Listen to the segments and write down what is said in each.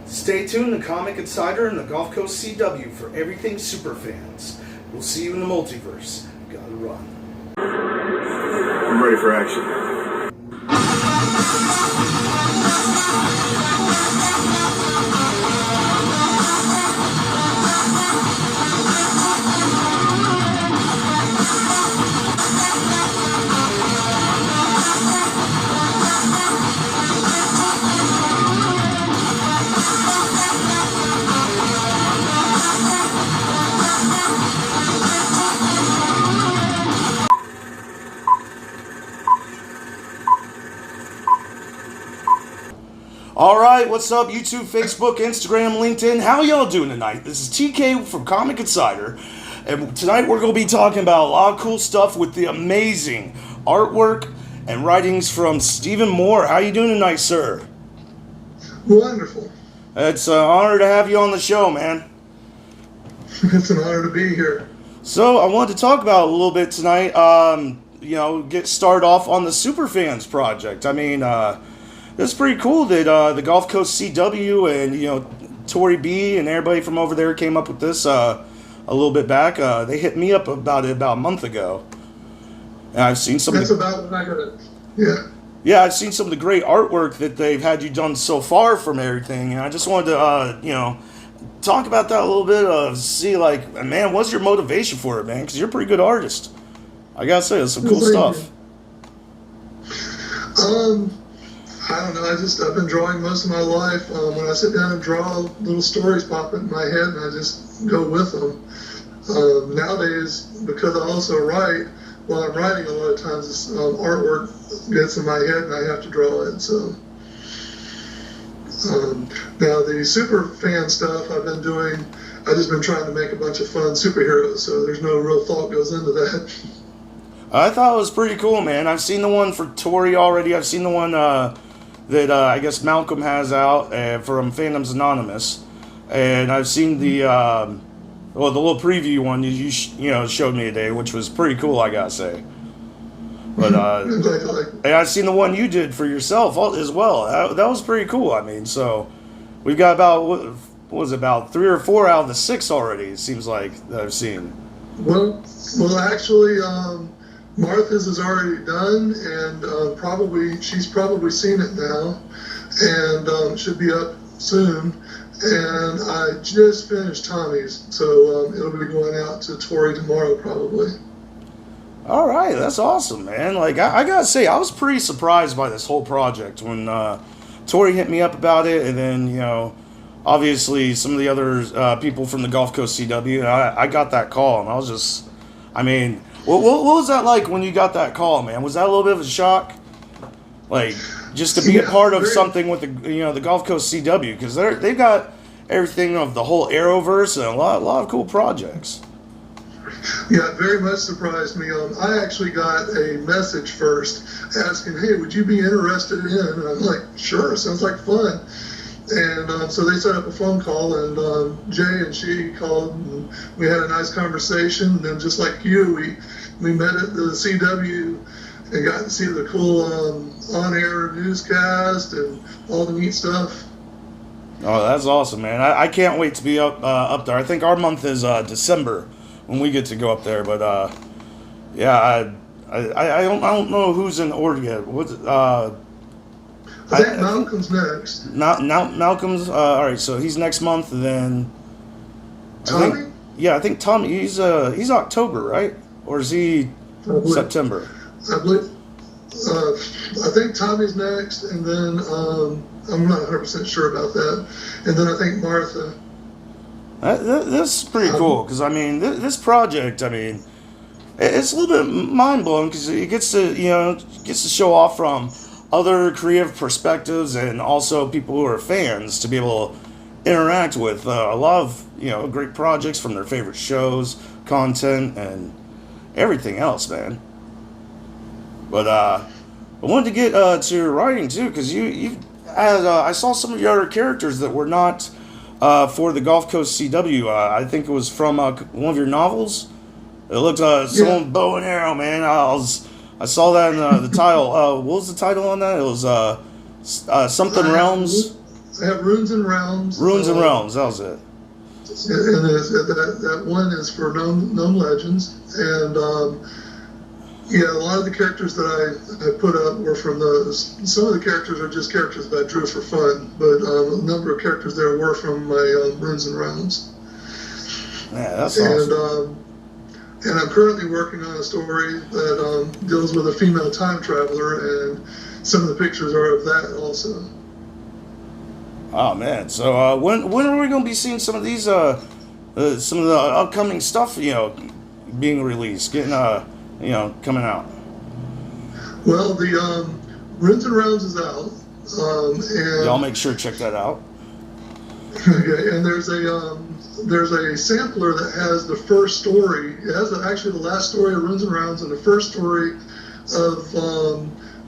Stay tuned to Comic Insider and the Gulf Coast CW for everything Superfans. We'll see you in the multiverse. Gotta run. I'm ready for action. Alright, what's up YouTube, Facebook, Instagram, LinkedIn? How y'all doing tonight? This is TK from Comic Insider, and tonight we're going to be talking about a lot of cool stuff with the amazing artwork and writings from Stephen Moore. How you doing tonight, sir? Wonderful. It's an honor to have you on the show, man. It's an honor to be here. So, I wanted to talk about a little bit tonight, get started off on the Superfans project. I mean, it's pretty cool that the Gulf Coast CW and, Tori B and everybody from over there came up with this a little bit back. They hit me up about it about a month ago. And I've seen some That's about when I got it. Yeah. Yeah, I've seen some of the great artwork that they've had you done so far from everything. And I just wanted to, talk about that a little bit. See, man, what's your motivation for it, man? Because you're a pretty good artist. I gotta say, it's some cool stuff. I don't know. I've been drawing most of my life. When I sit down and draw, little stories pop into my head, and I just go with them. Nowadays, because I also write, while I'm writing, a lot of times this artwork gets in my head, and I have to draw it. So now the super fan stuff I've been doing, I've just been trying to make a bunch of fun superheroes. So there's no real thought goes into that. I thought it was pretty cool, man. I've seen the one for Tori already. I've seen the one that I guess Malcolm has out from Fandoms Anonymous, and I've seen the little preview one you showed me today, which was pretty cool, I gotta say. But and I've seen the one you did for yourself as well. That was pretty cool. I mean, so we've got about what was it, about 3 or 4 out of the 6 already. It seems like that I've seen. Well, actually. Martha's is already done, and she's probably seen it now, and should be up soon. And I just finished Tommy's, so it'll be going out to Tori tomorrow probably. All right, that's awesome, man. I gotta say, I was pretty surprised by this whole project when Tori hit me up about it, and then obviously some of the other people from the Gulf Coast CW. I got that call, and I was just, What was that like when you got that call, man? Was that a little bit of a shock? Just to be a part of something with the Gulf Coast CW, because they've got everything of the whole Arrowverse and a lot of cool projects. Yeah, it very much surprised me. I actually got a message first asking, "Hey, would you be interested in?" And I'm like, "Sure, sounds like fun." And so they set up a phone call, and Jay and she called, and we had a nice conversation. And then, just like you, we met at the CW and got to see the cool on-air newscast and all the neat stuff. Oh, that's awesome, man! I can't wait to be up there. I think our month is December when we get to go up there. But I don't know who's in order yet. I think Malcolm's next. Malcolm's all right. So he's next month, and then Tommy. I think Tommy. He's October, right? Or is he September? I believe. I think Tommy's next, and then I'm not 100% sure about that. And then I think Martha. This is pretty cool because this project. It's a little bit mind blowing because it gets to show off from other creative perspectives, and also people who are fans to be able to interact with a lot of great projects from their favorite shows, content, and everything else, man. But I wanted to get to your writing too, because I saw some of your other characters that were not for the Gulf Coast CW. I think it was from one of your novels. It looked someone bow and arrow, man. I saw that in the title. What was the title on that? It was something Realms. I have Runes and Realms. Runes and Realms, that was it. And that one is for Gnome Legends. And yeah, a lot of the characters that I put up were from those. Some of the characters are just characters that I drew for fun, but a number of characters there were from my Runes and Realms. Yeah, that's awesome. And I'm currently working on a story that deals with a female time traveler, and some of the pictures are of that also. Oh man! So when are we going to be seeing some of these some of the upcoming stuff being released, getting coming out? Well, the Runes and Realms is out, and y'all make sure to check that out. Okay, and there's a sampler that has the first story. It has actually the last story of Runes and Rounds and the first story of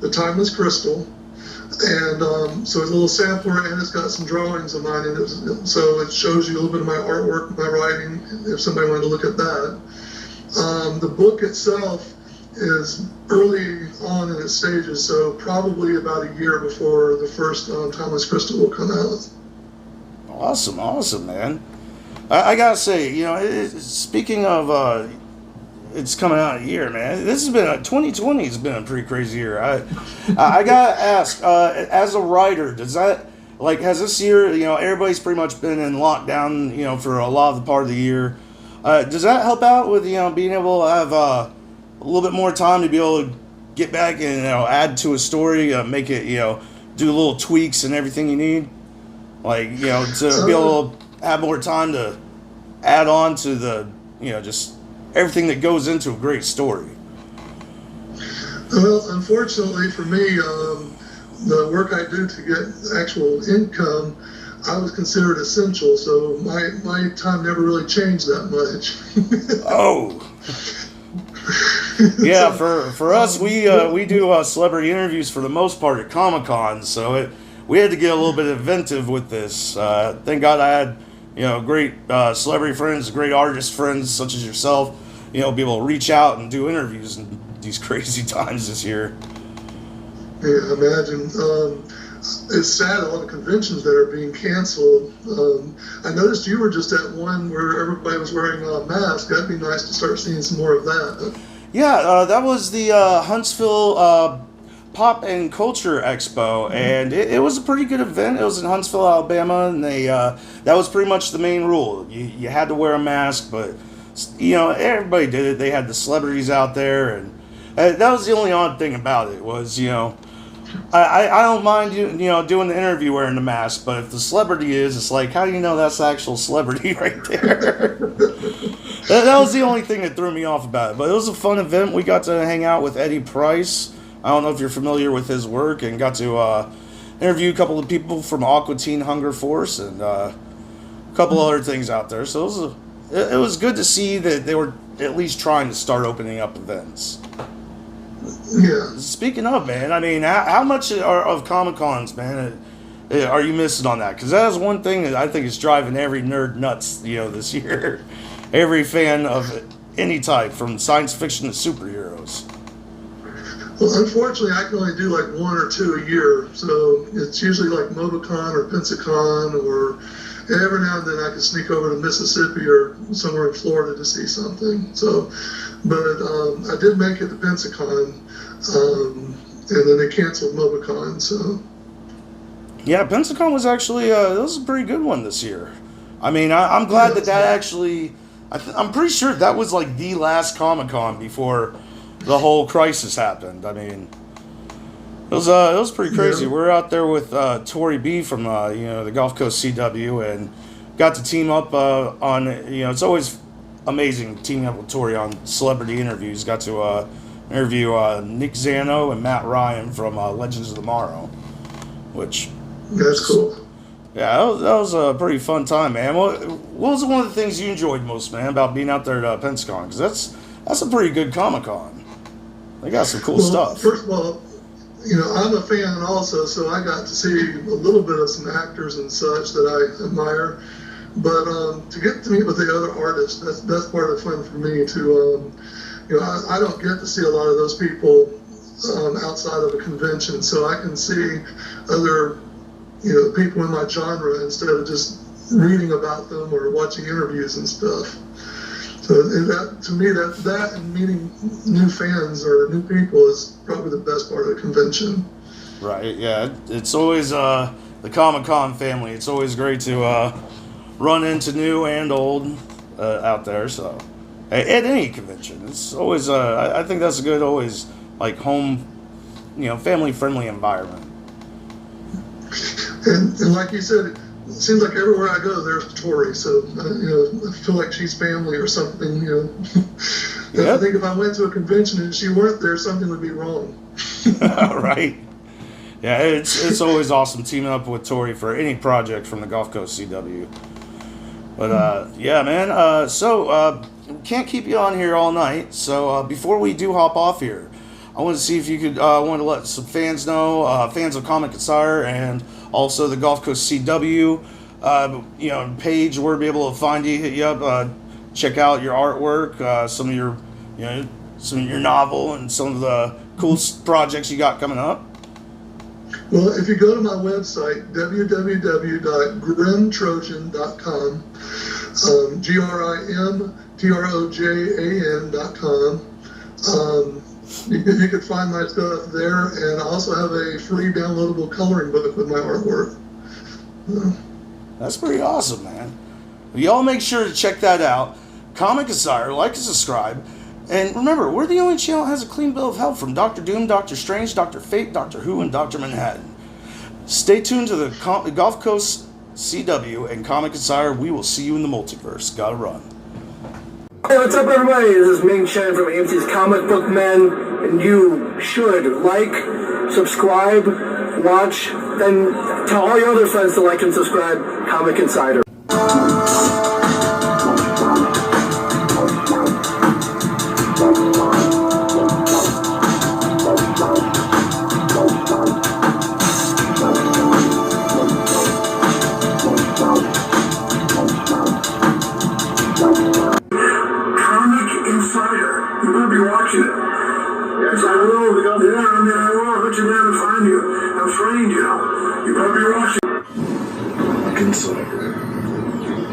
the Timeless Crystal. And so it's a little sampler, and it's got some drawings of mine in it. So it shows you a little bit of my artwork, my writing, if somebody wanted to look at that. The book itself is early on in its stages, so probably about a year before the first Timeless Crystal will come out. Awesome, man. I gotta say, speaking of, it's coming out in a year, man. This has been 2020 has been a pretty crazy year. I gotta ask, as a writer, does that has this year, everybody's pretty much been in lockdown, for a lot of the part of the year. Does that help out with being able to have a little bit more time to be able to get back and add to a story, make it do little tweaks and everything you need? To be able to have more time to add on to the, just everything that goes into a great story. Well, unfortunately for me, the work I do to get actual income, I was considered essential, so my time never really changed that much. Oh. Yeah, for us, we do celebrity interviews for the most part at Comic-Con, so we had to get a little bit inventive with this. Thank God I had, great celebrity friends, great artist friends such as yourself, be able to reach out and do interviews in these crazy times this year. Yeah, imagine. It's sad, all the conventions that are being canceled. I noticed you were just at one where everybody was wearing a mask. That'd be nice to start seeing some more of that. Yeah, that was the Huntsville Pop and Culture Expo, and it was a pretty good event. It was in Huntsville, Alabama, and that was pretty much the main rule. You had to wear a mask, but everybody did it. They had the celebrities out there, and that was the only odd thing about it was I don't mind doing the interview wearing the mask, but if the celebrity is, it's like, how do you know that's the actual celebrity right there? that was the only thing that threw me off about it. But it was a fun event. We got to hang out with Eddie Price. I don't know if you're familiar with his work, and got to interview a couple of people from Aqua Teen Hunger Force and a couple other things out there. So it was good to see that they were at least trying to start opening up events. Yeah. Speaking of, man, I mean, how much of Comic-Cons, man, are you missing on that? Because that is one thing that I think is driving every nerd nuts, this year. Every fan of any type, from science fiction to superheroes. Well, unfortunately, I can only do like one or two a year. So it's usually like MotoCon or Pensacon, or every now and then I can sneak over to Mississippi or somewhere in Florida to see something. So, but I did make it to Pensacon, and then they canceled MotoCon. So. Yeah, Pensacon was actually that was a pretty good one this year. I mean, I'm glad that actually. I'm pretty sure that was like the last Comic-Con before the whole crisis happened. I mean, it was pretty crazy. Yeah. We're out there with Tori B from the Gulf Coast CW, and got to team up on it's always amazing teaming up with Tori on celebrity interviews. Got to interview Nick Zano and Matt Ryan from Legends of Tomorrow, which that's cool. Yeah, that was a pretty fun time, man. What was one of the things you enjoyed most, man, about being out there at Pensacon? Because that's a pretty good Comic-Con. They got some cool stuff. First of all, I'm a fan also, so I got to see a little bit of some actors and such that I admire. But to get to meet with the other artists, that's part of the fun for me. I don't get to see a lot of those people outside of a convention, so I can see other people in my genre instead of just reading about them or watching interviews and stuff. So that, to me, that and meeting new fans or new people is probably the best part of the convention. Right, yeah. It's always the Comic-Con family. It's always great to run into new and old out there. So at any convention, it's always I think that's a good, always like home, family-friendly environment. And like you said, it seems like everywhere I go, there's Tori. So I feel like she's family or something. Yep. I think if I went to a convention and she weren't there, something would be wrong. Right. Yeah, it's always awesome teaming up with Tori for any project from the Gulf Coast CW. But yeah, man. So we can't keep you on here all night. So before we do hop off here, I want to see if you could want to let some fans know, fans of Comic Consignor and also the Gulf Coast CW, page where to be able to find you, hit you up, check out your artwork, some of your novel, and some of the cool projects you got coming up. Well, if you go to my website, www.grimtrojan.com, GRIMTROJAN.com, you can find my stuff there, and I also have a free downloadable coloring book with my artwork. That's pretty awesome, man. Y'all make sure to check that out. Comic Consignor, like and subscribe. And remember, we're the only channel that has a clean bill of health from Doctor Doom, Doctor Strange, Dr. Fate, Doctor Who, and Dr. Manhattan. Stay tuned to the Gulf Coast CW and Comic Consignor. We will see you in the multiverse. Gotta run. Hey, what's up, everybody? This is Ming Chen from AMC's Comic Book Men, and you should like, subscribe, watch, and tell all your other friends to like and subscribe Comic Consignor. You better be watching it. Yes, I will. Yeah, I will. I'll let you down and find you. I'm trained, You better be watching. Consider.